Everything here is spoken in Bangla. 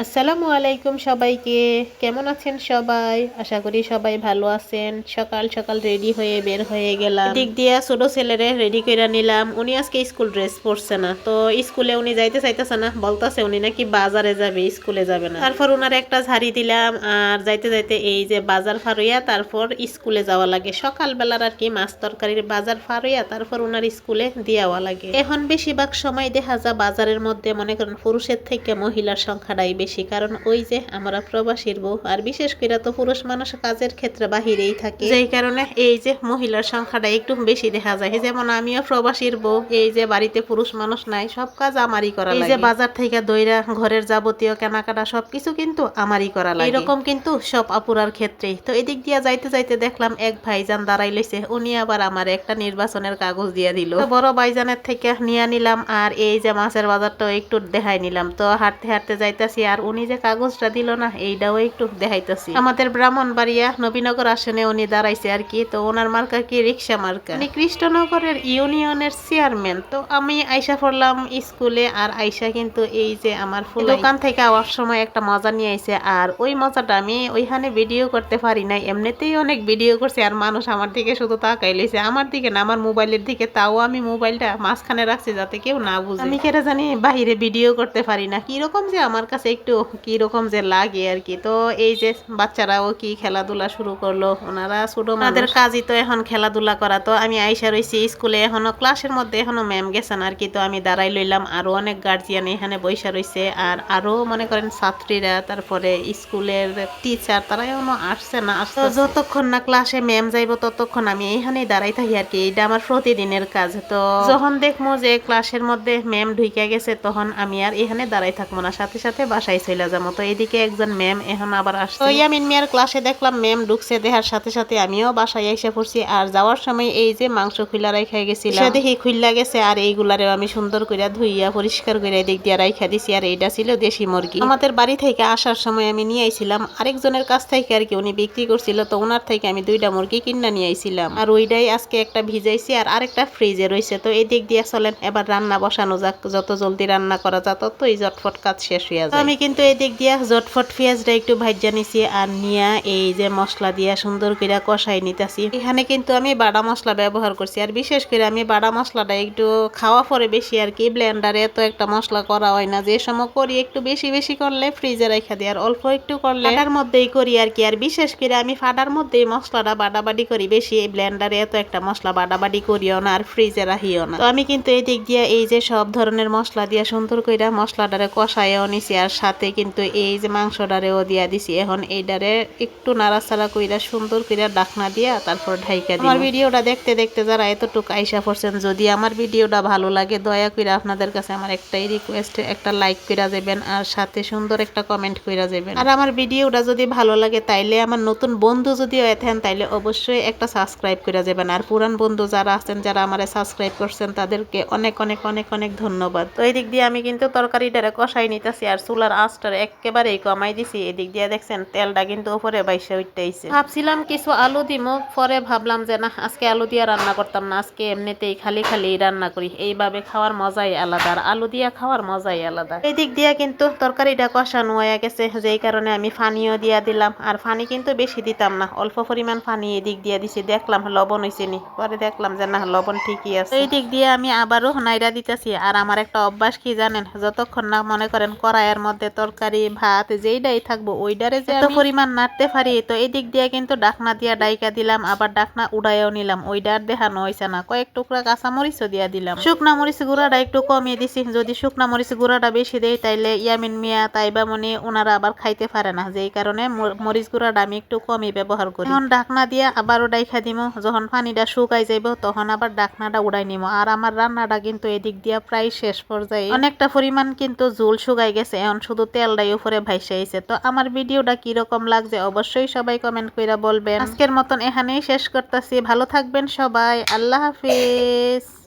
আসসালামু আলাইকুম সবাইকে। কেমন আছেন সবাই? আশা করি সবাই ভালো আছেন। সকাল সকাল রেডি হয়ে বের হয়ে গেলাম। দিক দিয়া ছোট ছেলেরে রেডি করে নিলাম। উনি আজকে স্কুল ড্রেস পরছে না, তো স্কুলে উনি যাইতে চাইতেছে না, বলতেছে উনি নাকি বাজারে যাবে, স্কুলে যাবে না। তারপর উনার একটা ঝাড়ি দিলাম, আর যাইতে যাইতে এই যে বাজার ফারুইয়া তারপর স্কুলে যাওয়া লাগে। সকালবেলার আর কি মাছ তরকারির বাজার ফারুইয়া তারপর উনার স্কুলে দিয়াওয়া লাগে। এখন বেশিরভাগ সময় দেখা যায় বাজারের মধ্যে মনে করেন পুরুষের থেকে মহিলার সংখ্যাটাই বেশি, কারণ ওই যে আমরা প্রবাসীর বউ, আর বিশেষ করে তো পুরুষ মানুষ কাজের ক্ষেত্রে বাহিরেই থাকে, যেই কারণে এই যে মহিলার সংখ্যাটা একটু বেশি দেখা যায়। যেমন আমিও প্রবাসীর বউ, এই যে বাড়িতে পুরুষ মানুষ নাই, সব কাজ আমারই করা লাগে। এই যে বাজার থেকে দইরা ঘরের যাবতীয় কেনাকাটা সবকিছু কিন্তু আমারই করা লাগে। এরকম কিন্তু সব আপুরার ক্ষেত্রেই। তো এদিক দিয়া যাইতে যাইতে দেখলাম এক ভাইজান দাঁড়াই লইছে, উনি আবার আমার একটা নির্বাচনের কাগজ দিয়ে দিল। বড় ভাইজানের থেকে নিয়ে নিলাম, আর এই যে মাছের বাজারটাও একটু দেখাই নিলাম। তো হাঁটতে হাঁটতে যাইতাছি, আর উনি যে কাগজটা দিল না, এইটাও একটু দেখাইতেছি। আমাদের ব্রাহ্মণবাড়িয়া নবীনগর আসনে উনি দাঁড়াইছে আর কি। তো ওনার মার্কা কি রিক্সা মার্কা, উনি কৃষ্ণনগরের ইউনিয়নের চেয়ারম্যান। তো আমি আইসা পড়লাম স্কুলে, আর আইসা কিন্তু এই যে আমার ফুল দোকান থেকে আওয়ার সময় একটা মজা নিয়ে আইছে, আর ওই মজাটা আমি ওইখানে ভিডিও করতে পারি নাই। এমনিতেই অনেক ভিডিও করছে, আর মানুষ আমার দিকে শুধু তাকাই লইছে, আমার দিকে না, আমার মোবাইলের দিকে। তাও আমি মোবাইলটা মাঝখানে রাখছি যাতে কেউ না বুঝে। আমি কেটে জানি বাহিরে ভিডিও করতে পারি না, কিরকম যে আমার কাছে একটু কিরকম যে লাগে আর কি। তো এই যে বাচ্চারাও কি খেলাধুলা শুরু করলো, ওনারা ছোট, আমাদের কাজই তো এখন খেলাধুলা করা। তো আমি আইসা রয়েছি স্কুলে, এখনো ক্লাসের মধ্যে এখনো ম্যাম গেছেন আর কি। তো আমি দাঁড়াই লইলাম, আরো অনেক গার্জিয়ান এখানে বৈশা রয়েছে, আর আরো মনে করেন ছাত্রীরা, তারপরে স্কুলের টিচার, তারা এখনো আসছে না। তো যতক্ষণ না ক্লাসে ম্যাম যাইবো ততক্ষণ আমি এইখানেই দাঁড়াই থাকি আর কি। এটা আমার প্রতিদিনের কাজ। তো যখন দেখবো যে ক্লাসের মধ্যে ম্যাম ঢুকে গেছে, তখন আমি আর এখানে দাঁড়াই থাকবো না, সাথে সাথে বাসায় চলে যাবো। তো এদিকে একজন ম্যাম এখন আবার আসছে। তো ইয়ামিন মিয়ার ক্লাসে দেখলাম ম্যাম ঢুকছে, দেখার সাথে সাথে আমিও বাসায় এসে পড়ছি। আর যাওয়ার সময় এই যে মাংস খুইলা রাইখা গেছিলাম, দেখি খুইলা গেছে, আর এইগুলারেও আমি সুন্দর করে ধুইয়া পরিষ্কার করে দিক দিয়ে রাইখা দিছি। আর এইটা ছিল দেশি মুরগি, আমাদের বাড়ি থেকে আসার সময় আমি নিয়ে আইছিলাম আরেকজনের কাছ থেকে আর কি, উনি বিক্রি করছিল। তো ওনার থেকে আমি 2টা মুরগি কিনা নিয়ে আইছিলাম, আর ওইটাই আজকে একটা ভিজাইছি, আর আরেকটা ফ্রিজে রয়েছে। তো এই দিক দিয়ে চলেন এবার রান্না বসানো যাক। যত জলদি রান্না করা যা ততই ঝটফট কাজ শেষ হয়ে যায়। আমি কিন্তু এই দিক দিয়া ঝটফট পেঁয়াজটা একটু ভাজা নিছি, আর নিয়া এই যে মশলা দিয়া সুন্দর করে কষাই নিতেছি। এখানে কিন্তু আমি বাটা মশলা ব্যবহার করছি, আর বিশেষ করে আমি বাটা মশলাটা একটু খাওয়া পরে বেশি আর কি। ব্লেন্ডারে এত একটা মশলা করা হয় না, যে সময় করি একটু বেশি বেশি করলে ফ্রিজে রেখে দিই, আর অল্প একটু করলে ফাটার মধ্যেই করি আর কি। আর বিশেষ করে আমি ফাটার মধ্যেই মশলাটা বাটাবাটি করি বেশি, এই ব্লেন্ডারে এত একটা মশলা বাটাবাটি করিও না, আর ফ্রিজে রাখিও না। তো আমি কিন্তু এই দিক দিয়ে এই যে সব ধরনের মশলা দিয়া সুন্দর করে মশলাটারে কষাইও নিছি, আর সাথে কিন্তু এই যে মাংসটারেও দিয়া দিছি। এখন এইটারে একটু নাড়াচাড়া কইরা সুন্দর করে ঢাকনা দিয়া তারপর ঢাইকা দিই। আমার ভিডিওটা দেখতে দেখতে যারা এতটুকু আইসা পড়ছেন, যদি আমার ভিডিওটা ভালো লাগে দয়া করে আপনাদের কাছে আমার একটাই রিকোয়েস্ট, একটা লাইক কইরা যাবেন, আর সাথে সুন্দর একটা কমেন্ট কইরা যাবেন। আর আমার ভিডিওটা যদি ভালো লাগে, তাইলে আমার নতুন বন্ধু যদি হয়েছেন তাইলে অবশ্যই একটা সাবস্ক্রাইব কইরা যাবেন। আর পুরান বন্ধু যারা আছেন, যারা আমারে সাবস্ক্রাইব করছেন, তাদেরকে অনেক অনেক অনেক অনেক ধন্যবাদ। তো এই দিক দিয়ে আমি কিন্তু তরকারিটারে কষাই নিতেছি, আর চুলার আঁচটারে একেবারেই কমাই দিছি। এদিক দিয়ে দেখছেন তেলটা কিন্তু উপরে বাইসে উঠতেইছে। ভাবছিলাম কিছু আলু দিমু, পরে ভাবলাম যে না, আজকে আলু দিয়ে রান্না করতাম না, আজকে এমনিতেই খালি খালি রান্না করি। এইভাবে খাওয়ার মজাই আলাদা, আর আলু দিয়ে খাওয়ার মজাই আলাদা। এই দিক দিয়ে কিন্তু তরকারিটা কষানো হয়ে গেছে, যেই কারণে আমি পানিও দিয়া দিলাম। আর পানি কিন্তু বেশি দিতাম না, অল্প পরিমাণ পানি এদিক দিয়ে দিছি। দেখলাম লবণ হয়েছে নি, পরে দেখলাম যে না, লবণ ঠিকই আছে। এই দিক দিয়ে আমি আবারও নাইরা দিতেছি। আর আমার একটা অভ্যাস কি জানেন, যতক্ষণ না মনে করেন কড়াইয়ের মধ্যে তরকারি ভাত যেইটাই থাকবো ওইটারে যে এত পরিমাণ নাড়তে পারি। তো এই দিক দিয়ে কিন্তু ডাকনা দিয়া ডাইকা দিলাম, আবার ডাকনা উড়াইও নিলাম। ওইটার দেখানো হয়েছে না, কয়েক টুকরা কাঁচা মরিচও দিয়া দিলাম। শুকনা মরিচ গুঁড়াটা একটু কমিয়ে দিছি, যদি শুকনা মরিচ গুঁড়াটা বেশি দেয় তাইলে ইয়ামিন মিয়া তাইবা মনি ওনারা আবার খাইতে পারে না, যেই কারণে মরিচ গুঁড়াটা আমি একটু কমই ব্যবহার করি। এখন ডাকনা দিয়া আবারও ডাইখা দিব, যখন পানিটা শুকাই যাইব তখন আবার ডাকনাটা উড়াই নিব। আর আমার রান্নাটা কিন্তু এদিক দিয়া প্রায় শেষ পর্যায়ে, অনেকটা পরিমাণ কিন্তু ঝোল শুকাই গেছে, এখন শুধু তেলটাই উপরে ভাইসা আইছে। তো আমার ভিডিওটা কিরকম লাগছে অবশ্যই সবাই কমেন্ট কইরা বলবেন। আজকের মতন এখানেই শেষ করতেছি, ভালো থাকবেন সবাই, আল্লাহ হাফিজ।